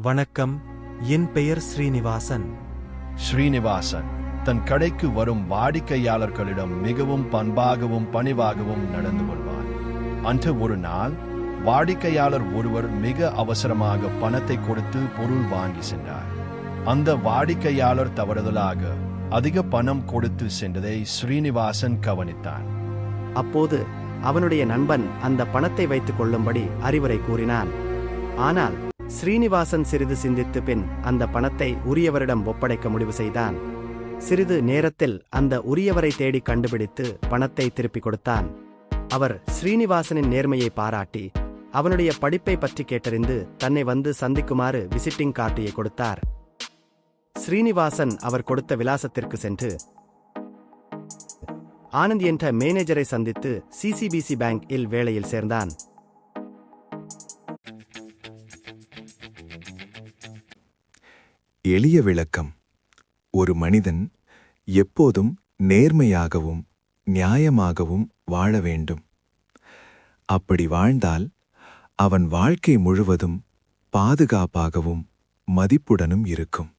வணக்கம், என் பெயர் ஸ்ரீனிவாசன். ஸ்ரீனிவாசன் தன் கடைக்கு வரும் வாடிக்கையாளர்களிடம் மிகவும் பண்பாகவும் பணிவாகவும் நடந்து கொள்வார். அன்று ஒரு நாள் வாடிக்கையாளர் ஒருவர் மிக அவசரமாக பணத்தை கொடுத்து பொருள் வாங்கி சென்றார். அந்த வாடிக்கையாளர் தவறுதலாக அதிக பணம் கொடுத்து சென்றதை ஸ்ரீனிவாசன் கவனித்தான். அப்போது அவனுடைய நண்பன் அந்த பணத்தை வைத்துக் கொள்ளும்படி அறிவுரை கூறினான். ஆனால் ஸ்ரீனிவாசன் சிறிது சிந்தித்து பின் அந்த பணத்தை உரியவரிடம் ஒப்படைக்க முடிவு செய்தான். சிறிது நேரத்தில் அந்த உரியவரை தேடி கண்டுபிடித்து பணத்தை திருப்பிக் கொடுத்தான். அவர் ஸ்ரீனிவாசனின் நேர்மையை பாராட்டி அவனுடைய படிப்பை பற்றி கேட்டறிந்து தன்னை வந்து சந்திக்குமாறு விசிட்டிங் கார்டையை கொடுத்தார். ஸ்ரீனிவாசன் அவர் கொடுத்த விலாசத்திற்கு சென்று ஆனந்த் என்ற மேனேஜரை சந்தித்து சிசிபிசி பேங்க் இல் வேலையில் சேர்ந்தான். எளிய விளக்கம்: ஒரு மனிதன் எப்போதும் நேர்மையாகவும் நியாயமாகவும் வாழ வேண்டும். அப்படி வாழ்ந்தால் அவன் வாழ்க்கை முழுவதும் பாதுகாப்பாகவும் மதிப்புடனும் இருக்கும்.